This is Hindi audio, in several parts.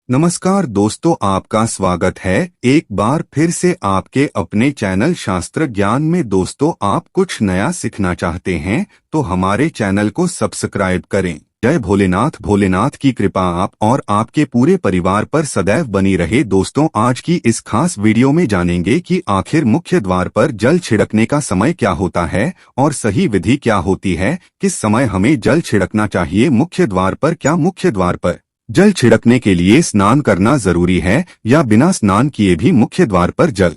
नमस्कार दोस्तों, आपका स्वागत है एक बार फिर से आपके अपने चैनल शास्त्र ज्ञान में। दोस्तों, आप कुछ नया सीखना चाहते हैं तो हमारे चैनल को सब्सक्राइब करें। जय भोलेनाथ। भोलेनाथ की कृपा आप और आपके पूरे परिवार पर सदैव बनी रहे। दोस्तों, आज की इस खास वीडियो में जानेंगे कि आखिर मुख्य द्वार पर जल छिड़कने का समय क्या होता है और सही विधि क्या होती है। किस समय हमें जल छिड़कना चाहिए मुख्य द्वार पर? क्या मुख्य द्वार पर जल छिड़कने के लिए स्नान करना जरूरी है या बिना स्नान किए भी मुख्य द्वार पर जल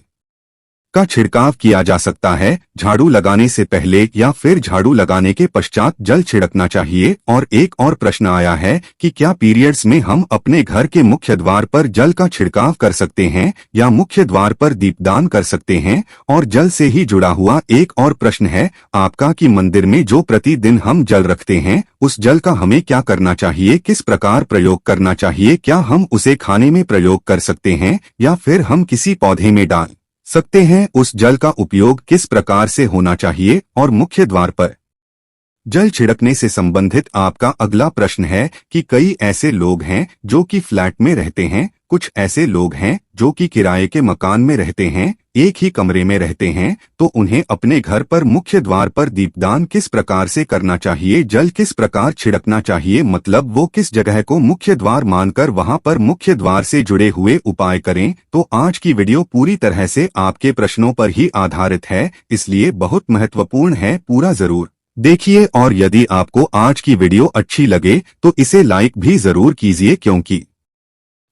का छिड़काव किया जा सकता है? झाड़ू लगाने से पहले या फिर झाड़ू लगाने के पश्चात जल छिड़कना चाहिए? और एक और प्रश्न आया है कि क्या पीरियड्स में हम अपने घर के मुख्य द्वार पर जल का छिड़काव कर सकते हैं या मुख्य द्वार पर दीपदान कर सकते हैं? और जल से ही जुड़ा हुआ एक और प्रश्न है आपका कि मंदिर में जो प्रतिदिन हम जल रखते हैं उस जल का हमें क्या करना चाहिए, किस प्रकार प्रयोग करना चाहिए? क्या हम उसे खाने में प्रयोग कर सकते हैं या फिर हम किसी पौधे में डाल सकते हैं? उस जल का उपयोग किस प्रकार से होना चाहिए? और मुख्य द्वार पर जल छिड़कने से संबंधित आपका अगला प्रश्न है कि कई ऐसे लोग हैं जो कि फ्लैट में रहते हैं, कुछ ऐसे लोग हैं जो कि किराए के मकान में रहते हैं, एक ही कमरे में रहते हैं, तो उन्हें अपने घर पर मुख्य द्वार पर दीपदान किस प्रकार से करना चाहिए? जल किस प्रकार छिड़कना चाहिए? मतलब वो किस जगह को मुख्य द्वार मानकर वहां पर मुख्य द्वार से जुड़े हुए उपाय करें। तो आज की वीडियो पूरी तरह से आपके प्रश्नों पर ही आधारित है, इसलिए बहुत महत्वपूर्ण है, पूरा जरूर देखिए। और यदि आपको आज की वीडियो अच्छी लगे तो इसे लाइक भी जरूर कीजिए, क्योंकि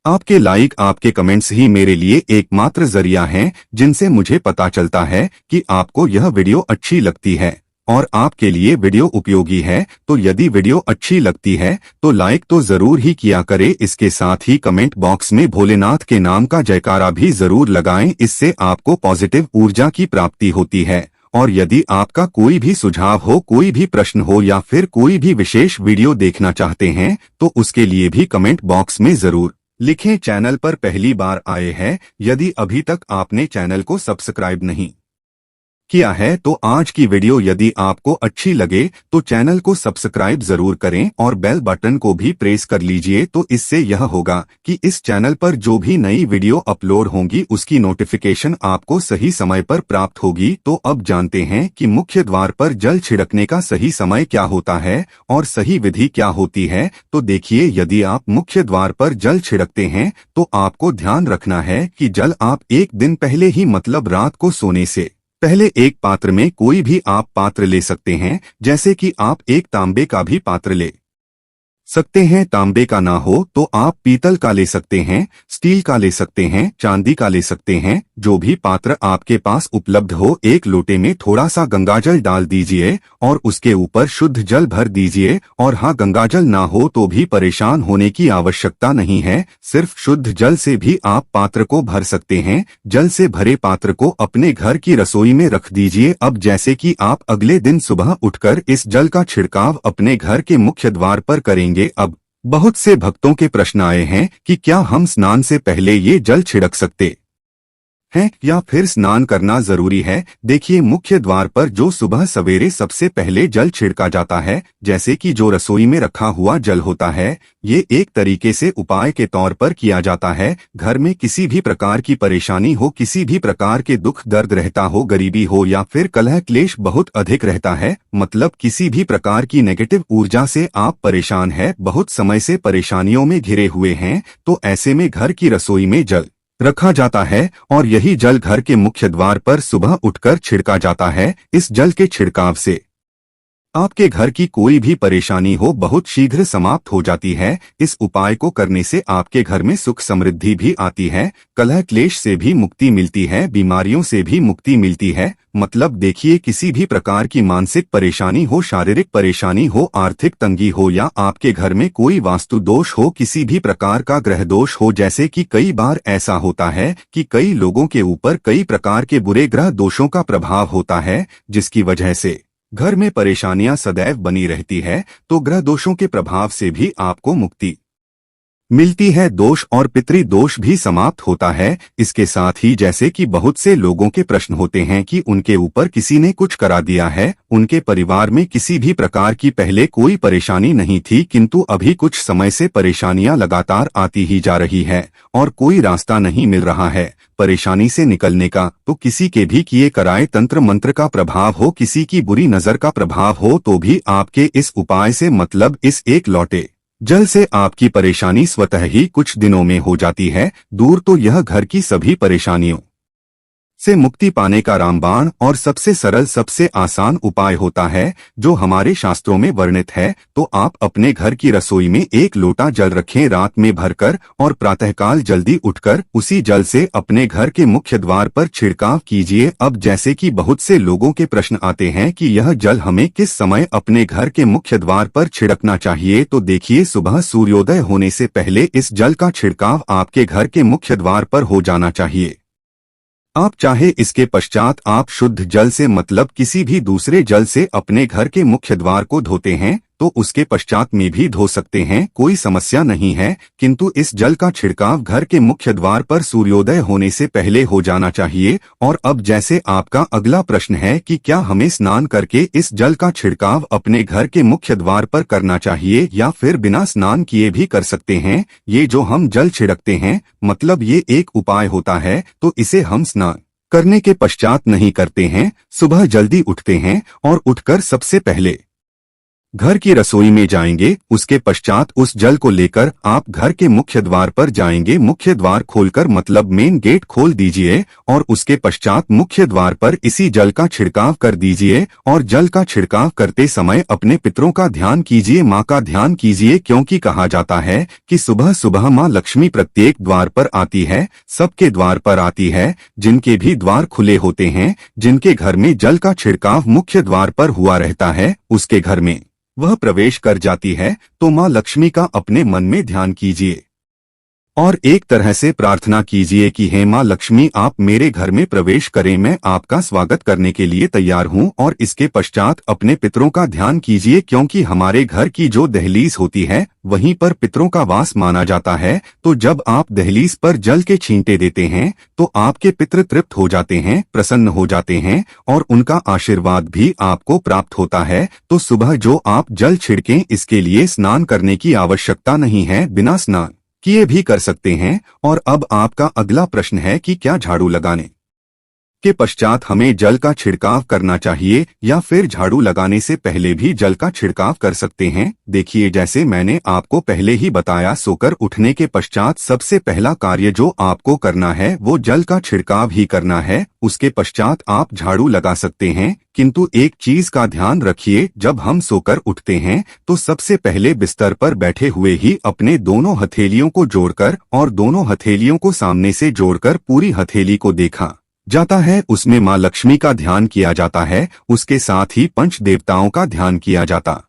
आपके लाइक, आपके कमेंट्स ही मेरे लिए एकमात्र जरिया हैं जिनसे मुझे पता चलता है कि आपको यह वीडियो अच्छी लगती है और आपके लिए वीडियो उपयोगी है। तो यदि वीडियो अच्छी लगती है तो लाइक तो जरूर ही किया करें। इसके साथ ही कमेंट बॉक्स में भोलेनाथ के नाम का जयकारा भी जरूर लगाएं, इससे आपको पॉजिटिव ऊर्जा की प्राप्ति होती है। और यदि आपका कोई भी सुझाव हो, कोई भी प्रश्न हो या फिर कोई भी विशेष वीडियो देखना चाहते हैं तो उसके लिए भी कमेंट बॉक्स में जरूर लिखें। चैनल पर पहली बार आए हैं, यदि अभी तक आपने चैनल को सब्सक्राइब नहीं किया है तो आज की वीडियो यदि आपको अच्छी लगे तो चैनल को सब्सक्राइब जरूर करें और बेल बटन को भी प्रेस कर लीजिए। तो इससे यह होगा कि इस चैनल पर जो भी नई वीडियो अपलोड होंगी उसकी नोटिफिकेशन आपको सही समय पर प्राप्त होगी। तो अब जानते हैं कि मुख्य द्वार पर जल छिड़कने का सही समय क्या होता है और सही विधि क्या होती है। तो देखिए, यदि आप मुख्य द्वार पर जल छिड़कते हैं तो आपको ध्यान रखना है कि जल आप एक दिन पहले ही, मतलब रात को सोने से पहले एक पात्र में, कोई भी आप पात्र ले सकते हैं, जैसे कि आप एक तांबे का भी पात्र ले सकते हैं। तांबे का ना हो तो आप पीतल का ले सकते हैं, स्टील का ले सकते हैं, चांदी का ले सकते हैं, जो भी पात्र आपके पास उपलब्ध हो। एक लोटे में थोड़ा सा गंगाजल डाल दीजिए और उसके ऊपर शुद्ध जल भर दीजिए। और हाँ, गंगाजल ना हो तो भी परेशान होने की आवश्यकता नहीं है, सिर्फ शुद्ध जल से भी आप पात्र को भर सकते हैं। जल से भरे पात्र को अपने घर की रसोई में रख दीजिए। अब जैसे कि आप अगले दिन सुबह उठकर इस जल का छिड़काव अपने घर के मुख्य द्वार पर करेंगे। अब बहुत से भक्तों के प्रश्न आए हैं कि क्या हम स्नान से पहले ये जल छिड़क सकते हैं या फिर स्नान करना जरूरी है? देखिए, मुख्य द्वार पर जो सुबह सवेरे सबसे पहले जल छिड़का जाता है, जैसे कि जो रसोई में रखा हुआ जल होता है, ये एक तरीके से उपाय के तौर पर किया जाता है। घर में किसी भी प्रकार की परेशानी हो, किसी भी प्रकार के दुख दर्द रहता हो, गरीबी हो या फिर कलह क्लेश बहुत अधिक रहता है, मतलब किसी भी प्रकार की नेगेटिव ऊर्जा से आप परेशान हैं, बहुत समय से परेशानियों में घिरे हुए हैं, तो ऐसे में घर की रसोई में जल रखा जाता है और यही जल घर के मुख्य द्वार पर सुबह उठकर छिड़का जाता है। इस जल के छिड़काव से आपके घर की कोई भी परेशानी हो बहुत शीघ्र समाप्त हो जाती है। इस उपाय को करने से आपके घर में सुख समृद्धि भी आती है, कलह क्लेश से भी मुक्ति मिलती है, बीमारियों से भी मुक्ति मिलती है। मतलब देखिए, किसी भी प्रकार की मानसिक परेशानी हो, शारीरिक परेशानी हो, आर्थिक तंगी हो या आपके घर में कोई वास्तु दोष हो, किसी भी प्रकार का ग्रह दोष हो, जैसे कि कई बार ऐसा होता है कि कई लोगों के ऊपर कई प्रकार के बुरे ग्रह दोषों का प्रभाव होता है, जिसकी वजह से घर में परेशानियां सदैव बनी रहती है। तो ग्रह दोषों के प्रभाव से भी आपको मुक्ति मिलती है, दोष और पितृ दोष भी समाप्त होता है। इसके साथ ही जैसे कि बहुत से लोगों के प्रश्न होते हैं कि उनके ऊपर किसी ने कुछ करा दिया है, उनके परिवार में किसी भी प्रकार की पहले कोई परेशानी नहीं थी, किंतु अभी कुछ समय से परेशानियां लगातार आती ही जा रही है और कोई रास्ता नहीं मिल रहा है परेशानी से निकलने का। तो किसी के भी किए कराए तंत्र मंत्र का प्रभाव हो, किसी की बुरी नजर का प्रभाव हो, तो भी आपके इस उपाय से मतलब इस एक लौटे जल से आपकी परेशानी स्वतः ही कुछ दिनों में हो जाती है दूर। तो यह घर की सभी परेशानियों से मुक्ति पाने का रामबाण और सबसे सरल सबसे आसान उपाय होता है जो हमारे शास्त्रों में वर्णित है। तो आप अपने घर की रसोई में एक लोटा जल रखें रात में भरकर, और प्रातःकाल जल्दी उठकर उसी जल से अपने घर के मुख्य द्वार पर छिड़काव कीजिए। अब जैसे कि बहुत से लोगों के प्रश्न आते हैं कि यह जल हमें किस समय अपने घर के मुख्य द्वार पर छिड़कना चाहिए, तो देखिए, सुबह सूर्योदय होने से पहले इस जल का छिड़काव आपके घर के मुख्य द्वार पर हो जाना चाहिए। आप चाहे इसके पश्चात आप शुद्ध जल से मतलब किसी भी दूसरे जल से अपने घर के मुख्य द्वार को धोते हैं तो उसके पश्चात में भी धो सकते हैं, कोई समस्या नहीं है। किंतु इस जल का छिड़काव घर के मुख्य द्वार पर सूर्योदय होने से पहले हो जाना चाहिए। और अब जैसे आपका अगला प्रश्न है कि क्या हमें स्नान करके इस जल का छिड़काव अपने घर के मुख्य द्वार पर करना चाहिए या फिर बिना स्नान किए भी कर सकते हैं। ये जो हम जल छिड़कते हैं मतलब ये एक उपाय होता है, तो इसे हम स्नान करने के पश्चात नहीं करते हैं। सुबह जल्दी उठते हैं और उठकर सबसे पहले घर की रसोई में जाएंगे, उसके पश्चात उस जल को लेकर आप घर के मुख्य द्वार पर जाएंगे। मुख्य द्वार खोलकर मतलब मेन गेट खोल दीजिए और उसके पश्चात मुख्य द्वार पर इसी जल का छिड़काव कर दीजिए। और जल का छिड़काव करते समय अपने पितरों का ध्यान कीजिए, माँ का ध्यान कीजिए, क्योंकि कहा जाता है कि सुबह सुबह माँ लक्ष्मी प्रत्येक द्वार पर आती है, सबके द्वार पर आती है। जिनके भी द्वार खुले होते हैं, जिनके घर में जल का छिड़काव मुख्य द्वार पर हुआ रहता है, उसके घर में वह प्रवेश कर जाती है। तो माँ लक्ष्मी का अपने मन में ध्यान कीजिए और एक तरह से प्रार्थना कीजिए कि हे माँ लक्ष्मी, आप मेरे घर में प्रवेश करें, मैं आपका स्वागत करने के लिए तैयार हूँ। और इसके पश्चात अपने पितरों का ध्यान कीजिए, क्योंकि हमारे घर की जो दहलीज होती है वहीं पर पितरों का वास माना जाता है। तो जब आप दहलीज पर जल के छींटे देते हैं तो आपके पितृ तृप्त हो जाते हैं, प्रसन्न हो जाते हैं और उनका आशीर्वाद भी आपको प्राप्त होता है। तो सुबह जो आप जल छिड़कें, इसके लिए स्नान करने की आवश्यकता नहीं है, बिना स्नान किए भी कर सकते हैं। और अब आपका अगला प्रश्न है कि क्या झाड़ू लगाने के पश्चात हमें जल का छिड़काव करना चाहिए या फिर झाड़ू लगाने से पहले भी जल का छिड़काव कर सकते हैं। देखिए, जैसे मैंने आपको पहले ही बताया, सोकर उठने के पश्चात सबसे पहला कार्य जो आपको करना है वो जल का छिड़काव ही करना है। उसके पश्चात आप झाड़ू लगा सकते हैं, किंतु एक चीज का ध्यान रखिए, जब हम सोकर उठते हैं तो सबसे पहले बिस्तर पर बैठे हुए ही अपने दोनों हथेलियों को जोड़कर और दोनों हथेलियों को सामने से जोड़कर पूरी हथेली को देखा जाता है, उसमें माँ लक्ष्मी का ध्यान किया जाता है। उसके साथ ही पंच देवताओं का ध्यान किया जाता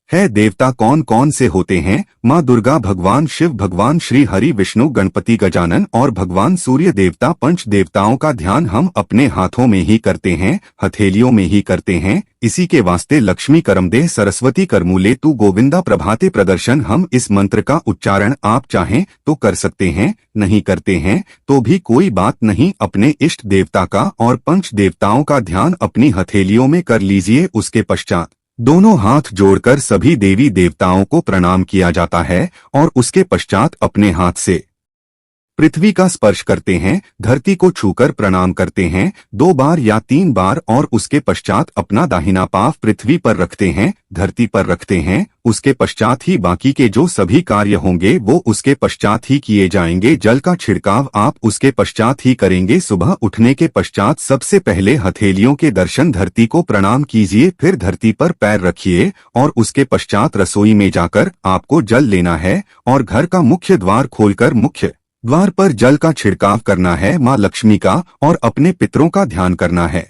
है। देवता कौन कौन से होते हैं? माँ दुर्गा, भगवान शिव, भगवान श्री हरि, विष्णु, गणपति, गजानन और भगवान सूर्य देवता। पंच देवताओं का ध्यान हम अपने हाथों में ही करते हैं, हथेलियों में ही करते हैं। इसी के वास्ते लक्ष्मी करमदेह, सरस्वती करमूले तू, गोविंदा प्रभाते प्रदर्शन। हम इस मंत्र का उच्चारण आप चाहें तो कर सकते हैं, नहीं करते हैं तो भी कोई बात नहीं। अपने इष्ट देवता का और पंच देवताओं का ध्यान अपनी हथेलियों में कर लीजिए। उसके पश्चात दोनों हाथ जोड़कर सभी देवी देवताओं को प्रणाम किया जाता है और उसके पश्चात अपने हाथ से पृथ्वी का स्पर्श करते हैं, धरती को छूकर प्रणाम करते हैं 2 बार या 3 बार और उसके पश्चात अपना दाहिना पांव पृथ्वी पर रखते हैं, धरती पर रखते हैं। उसके पश्चात ही बाकी के जो सभी कार्य होंगे वो उसके पश्चात ही किए जाएंगे। जल का छिड़काव आप उसके पश्चात ही करेंगे। सुबह उठने के पश्चात सबसे पहले हथेलियों के दर्शन, धरती को प्रणाम कीजिए, फिर धरती पर पैर रखिए और उसके पश्चात रसोई में जाकर आपको जल लेना है और घर का मुख्य द्वार खोलकर मुख्य द्वार पर जल का छिड़काव करना है, माँ लक्ष्मी का और अपने पितरों का ध्यान करना है।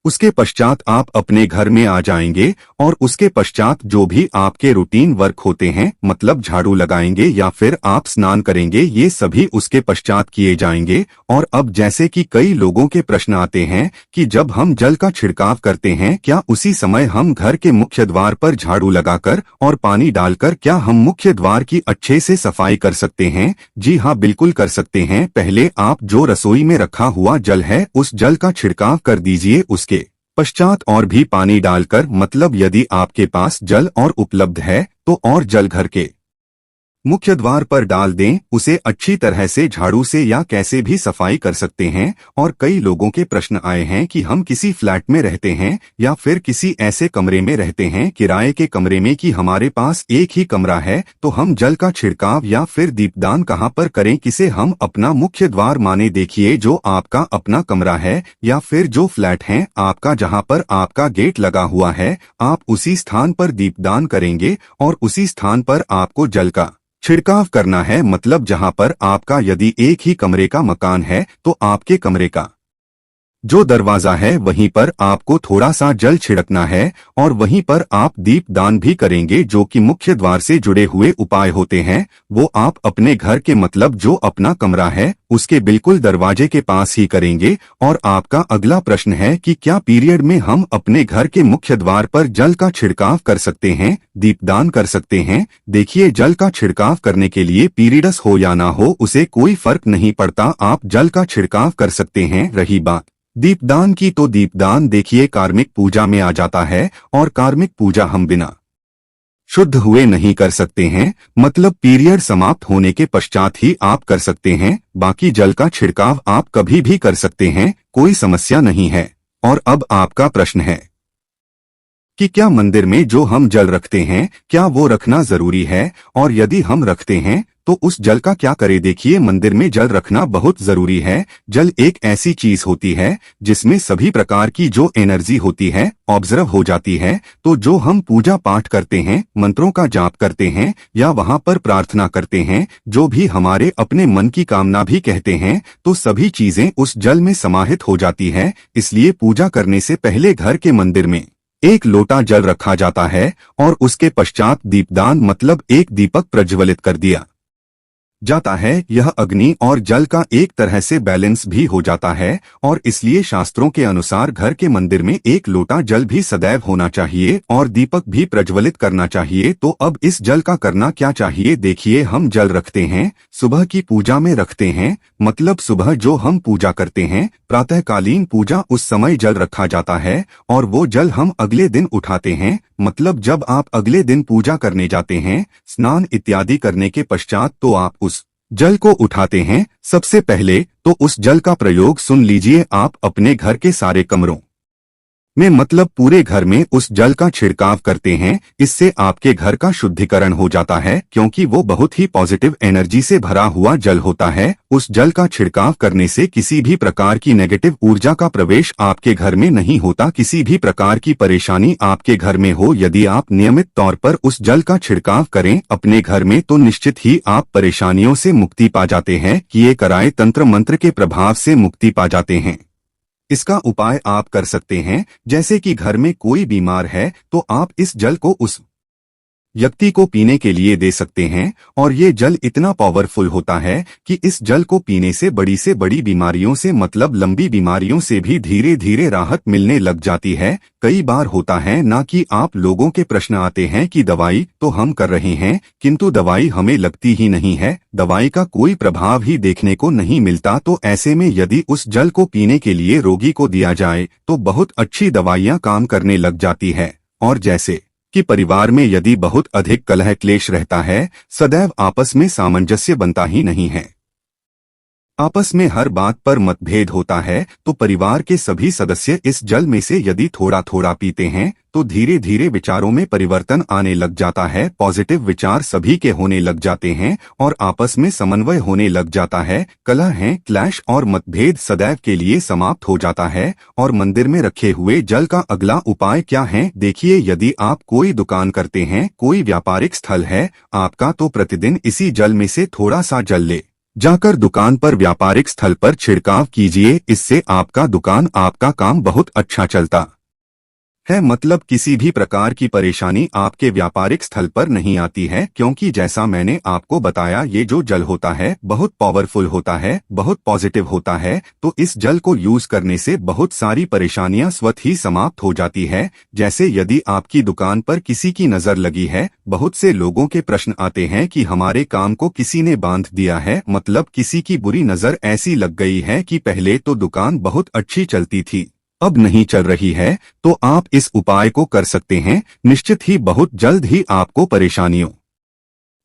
उसके पश्चात आप अपने घर में आ जाएंगे और उसके पश्चात जो भी आपके रूटीन वर्क होते हैं, मतलब झाड़ू लगाएंगे या फिर आप स्नान करेंगे, ये सभी उसके पश्चात किए जाएंगे। और अब जैसे कि कई लोगों के प्रश्न आते हैं कि जब हम जल का छिड़काव करते हैं, क्या उसी समय हम घर के मुख्य द्वार पर झाड़ू लगाकर और पानी डालकर क्या हम मुख्य द्वार की अच्छे से सफाई कर सकते हैं? जी हाँ, बिल्कुल कर सकते हैं। पहले आप जो रसोई में रखा हुआ जल है उस जल का छिड़काव कर दीजिए। उसके पश्चात और भी पानी डालकर, मतलब यदि आपके पास जल और उपलब्ध है तो और जल घर के मुख्य द्वार पर डाल दें। उसे अच्छी तरह से झाड़ू से या कैसे भी सफाई कर सकते हैं। और कई लोगों के प्रश्न आए हैं कि हम किसी फ्लैट में रहते हैं या फिर किसी ऐसे कमरे में रहते हैं, किराए के कमरे में, कि हमारे पास एक ही कमरा है, तो हम जल का छिड़काव या फिर दीपदान कहाँ पर करें, किसे हम अपना मुख्य द्वार माने। देखिए, जो आपका अपना कमरा है या फिर जो फ्लैट है आपका, जहाँ पर आपका गेट लगा हुआ है, आप उसी स्थान पर दीपदान करेंगे और उसी स्थान पर आपको जल का छिड़काव करना है। मतलब जहां पर आपका यदि एक ही कमरे का मकान है तो आपके कमरे का जो दरवाजा है वहीं पर आपको थोड़ा सा जल छिड़कना है और वहीं पर आप दीप दान भी करेंगे, जो कि मुख्य द्वार से जुड़े हुए उपाय होते हैं। वो आप अपने घर के, मतलब जो अपना कमरा है उसके बिल्कुल दरवाजे के पास ही करेंगे। और आपका अगला प्रश्न है कि क्या पीरियड में हम अपने घर के मुख्य द्वार पर जल का छिड़काव कर सकते हैं, दीपदान कर सकते हैं? देखिए, जल का छिड़काव करने के लिए पीरियड्स हो या ना हो उसे कोई फर्क नहीं पड़ता, आप जल का छिड़काव कर सकते हैं। रही बात दीपदान की, तो दीपदान देखिए कार्मिक पूजा में आ जाता है और कार्मिक पूजा हम बिना शुद्ध हुए नहीं कर सकते हैं, मतलब पीरियड समाप्त होने के पश्चात ही आप कर सकते हैं। बाकी जल का छिड़काव आप कभी भी कर सकते हैं, कोई समस्या नहीं है। और अब आपका प्रश्न है कि क्या मंदिर में जो हम जल रखते हैं क्या वो रखना जरूरी है, और यदि हम रखते हैं तो उस जल का क्या करें? देखिए, मंदिर में जल रखना बहुत जरूरी है। जल एक ऐसी चीज होती है जिसमें सभी प्रकार की जो एनर्जी होती है ऑब्जर्व हो जाती है। तो जो हम पूजा पाठ करते हैं, मंत्रों का जाप करते हैं या वहां पर प्रार्थना करते हैं, जो भी हमारे अपने मन की कामना भी कहते हैं, तो सभी चीजें उस जल में समाहित हो जाती है। इसलिए पूजा करने से पहले घर के मंदिर में एक लोटा जल रखा जाता है और उसके पश्चात दीपदान, मतलब एक दीपक प्रज्वलित कर दिया जाता है। यह अग्नि और जल का एक तरह से बैलेंस भी हो जाता है और इसलिए शास्त्रों के अनुसार घर के मंदिर में एक लोटा जल भी सदैव होना चाहिए और दीपक भी प्रज्वलित करना चाहिए। तो अब इस जल का करना क्या चाहिए? देखिए, हम जल रखते हैं, सुबह की पूजा में रखते हैं, मतलब सुबह जो हम पूजा करते हैं, प्रातःकालीन पूजा, उस समय जल रखा जाता है और वो जल हम अगले दिन उठाते हैं। मतलब जब आप अगले दिन पूजा करने जाते हैं, स्नान इत्यादि करने के पश्चात, तो आप उस जल को उठाते हैं। सबसे पहले तो उस जल का प्रयोग सुन लीजिए, आप अपने घर के सारे कमरों में, मतलब पूरे घर में उस जल का छिड़काव करते हैं। इससे आपके घर का शुद्धिकरण हो जाता है, क्योंकि वो बहुत ही पॉजिटिव एनर्जी से भरा हुआ जल होता है। उस जल का छिड़काव करने से किसी भी प्रकार की नेगेटिव ऊर्जा का प्रवेश आपके घर में नहीं होता। किसी भी प्रकार की परेशानी आपके घर में हो, यदि आप नियमित तौर पर उस जल का छिड़काव करें अपने घर में, तो निश्चित ही आप परेशानियों से मुक्ति पा जाते हैं। किए कराए तंत्र मंत्र के प्रभाव से मुक्ति पा जाते हैं। इसका उपाय आप कर सकते हैं, जैसे कि घर में कोई बीमार है तो आप इस जल को उस व्यक्ति को पीने के लिए दे सकते हैं। और ये जल इतना पावरफुल होता है कि इस जल को पीने से बड़ी बीमारियों से, मतलब लंबी बीमारियों से भी धीरे धीरे राहत मिलने लग जाती है। कई बार होता है ना कि आप लोगों के प्रश्न आते हैं कि दवाई तो हम कर रहे हैं किंतु दवाई हमें लगती ही नहीं है, दवाई का कोई प्रभाव ही देखने को नहीं मिलता। तो ऐसे में यदि उस जल को पीने के लिए रोगी को दिया जाए तो बहुत अच्छी दवाइयां काम करने लग जाती है। और जैसे कि परिवार में यदि बहुत अधिक कलह क्लेश रहता है, सदैव आपस में सामंजस्य बनता ही नहीं है, आपस में हर बात पर मतभेद होता है, तो परिवार के सभी सदस्य इस जल में से यदि थोड़ा थोड़ा पीते हैं तो धीरे धीरे विचारों में परिवर्तन आने लग जाता है। पॉजिटिव विचार सभी के होने लग जाते हैं और आपस में समन्वय होने लग जाता है। कलह है, क्लैश और मतभेद सदैव के लिए समाप्त हो जाता है। और मंदिर में रखे हुए जल का अगला उपाय क्या है? देखिए, यदि आप कोई दुकान करते हैं, कोई व्यापारिक स्थल है आपका, तो प्रतिदिन इसी जल में से थोड़ा सा जल ले जाकर दुकान पर व्यापारिक स्थल पर छिड़काव कीजिए, इससे आपका काम बहुत अच्छा चलता है। मतलब किसी भी प्रकार की परेशानी आपके व्यापारिक स्थल पर नहीं आती है, क्योंकि जैसा मैंने आपको बताया ये जो जल होता है बहुत पावरफुल होता है, बहुत पॉजिटिव होता है। तो इस जल को यूज करने से बहुत सारी परेशानियां स्वतः ही समाप्त हो जाती है। जैसे यदि आपकी दुकान पर किसी की नजर लगी है, बहुत से लोगों के प्रश्न आते हैं कि हमारे काम को किसी ने बांध दिया है, मतलब किसी की बुरी नजर ऐसी लग गई है कि पहले तो दुकान बहुत अच्छी चलती थी, अब नहीं चल रही है। तो आप इस उपाय को कर सकते हैं। निश्चित ही बहुत जल्द ही आपको परेशानियों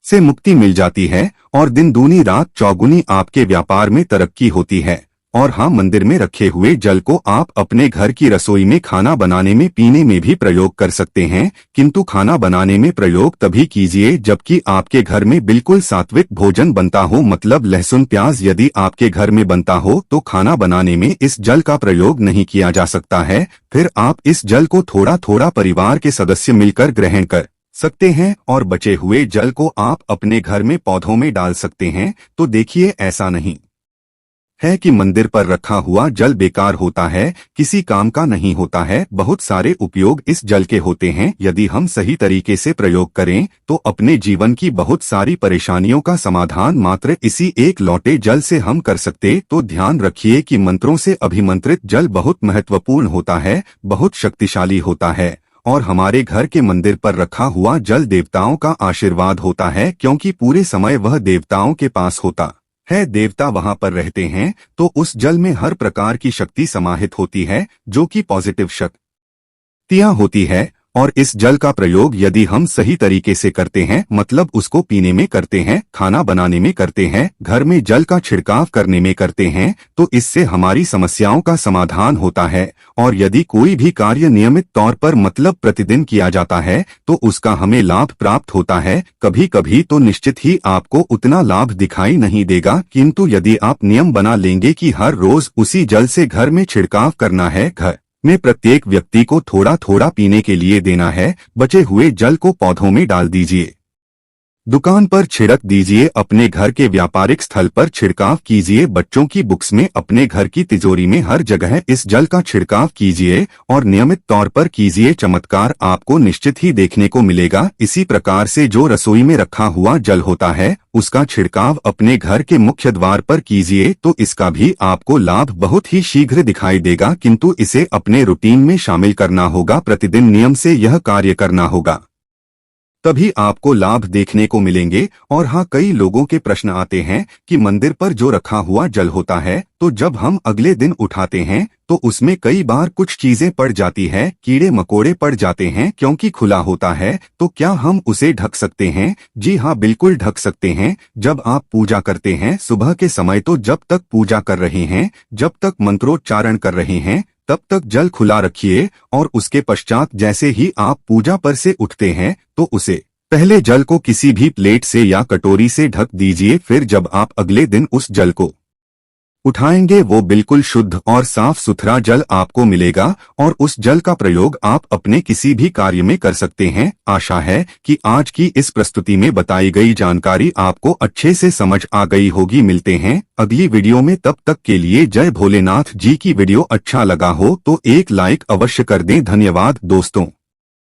से मुक्ति मिल जाती है और दिन दूनी रात चौगुनी आपके व्यापार में तरक्की होती है। और हाँ, मंदिर में रखे हुए जल को आप अपने घर की रसोई में खाना बनाने में पीने में भी प्रयोग कर सकते हैं, किंतु खाना बनाने में प्रयोग तभी कीजिए जबकि आपके घर में बिल्कुल सात्विक भोजन बनता हो, मतलब लहसुन प्याज यदि आपके घर में बनता हो तो खाना बनाने में इस जल का प्रयोग नहीं किया जा सकता है। फिर आप इस जल को थोड़ा थोड़ा परिवार के सदस्य मिलकर ग्रहण कर सकते हैं और बचे हुए जल को आप अपने घर में पौधों में डाल सकते हैं। तो देखिए, ऐसा नहीं है कि मंदिर पर रखा हुआ जल बेकार होता है, किसी काम का नहीं होता है। बहुत सारे उपयोग इस जल के होते हैं। यदि हम सही तरीके से प्रयोग करें तो अपने जीवन की बहुत सारी परेशानियों का समाधान मात्र इसी एक लौटे जल से हम कर सकते। तो ध्यान रखिए कि मंत्रों से अभिमंत्रित जल बहुत महत्वपूर्ण होता है, बहुत शक्तिशाली होता है। और हमारे घर के मंदिर पर रखा हुआ जल देवताओं का आशीर्वाद होता है, क्योंकि पूरे समय वह देवताओं के पास होता है, देवता वहां पर रहते हैं। तो उस जल में हर प्रकार की शक्ति समाहित होती है, जो कि पॉजिटिव शक्तियां होती है। और इस जल का प्रयोग यदि हम सही तरीके से करते हैं, मतलब उसको पीने में करते हैं, खाना बनाने में करते हैं, घर में जल का छिड़काव करने में करते हैं, तो इससे हमारी समस्याओं का समाधान होता है। और यदि कोई भी कार्य नियमित तौर पर मतलब प्रतिदिन किया जाता है तो उसका हमें लाभ प्राप्त होता है। कभी कभी तो निश्चित ही आपको उतना लाभ दिखाई नहीं देगा, किंतु यदि आप नियम बना लेंगे कि हर रोज उसी जल से घर में छिड़काव करना है, घर में प्रत्येक व्यक्ति को थोड़ा थोड़ा पीने के लिए देना है, बचे हुए जल को पौधों में डाल दीजिए, दुकान पर छिड़क दीजिए, अपने घर के व्यापारिक स्थल पर छिड़काव कीजिए, बच्चों की बुक्स में, अपने घर की तिजोरी में, हर जगह इस जल का छिड़काव कीजिए और नियमित तौर पर कीजिए। चमत्कार आपको निश्चित ही देखने को मिलेगा। इसी प्रकार से जो रसोई में रखा हुआ जल होता है उसका छिड़काव अपने घर के मुख्य द्वार पर कीजिए, तो इसका भी आपको लाभ बहुत ही शीघ्र दिखाई देगा। किंतु इसे अपने रूटीन में शामिल करना होगा, प्रतिदिन नियम से यह कार्य करना होगा, तभी आपको लाभ देखने को मिलेंगे। और हाँ, कई लोगों के प्रश्न आते हैं कि मंदिर पर जो रखा हुआ जल होता है तो जब हम अगले दिन उठाते हैं तो उसमें कई बार कुछ चीजें पड़ जाती है, कीड़े मकोड़े पड़ जाते हैं, क्योंकि खुला होता है। तो क्या हम उसे ढक सकते हैं? जी हाँ, बिल्कुल ढक सकते हैं। जब आप पूजा करते हैं सुबह के समय, तो जब तक पूजा कर रहे हैं, जब तक मंत्रोच्चारण कर रहे हैं, तब तक जल खुला रखिए। और उसके पश्चात जैसे ही आप पूजा पर से उठते हैं तो उसे पहले जल को किसी भी प्लेट से या कटोरी से ढक दीजिए। फिर जब आप अगले दिन उस जल को उठाएंगे वो बिल्कुल शुद्ध और साफ सुथरा जल आपको मिलेगा और उस जल का प्रयोग आप अपने किसी भी कार्य में कर सकते हैं। आशा है कि आज की इस प्रस्तुति में बताई गई जानकारी आपको अच्छे से समझ आ गई होगी। मिलते हैं अगली वीडियो में, तब तक के लिए जय भोलेनाथ जी की। वीडियो अच्छा लगा हो तो एक लाइक अवश्य कर दें। धन्यवाद दोस्तों।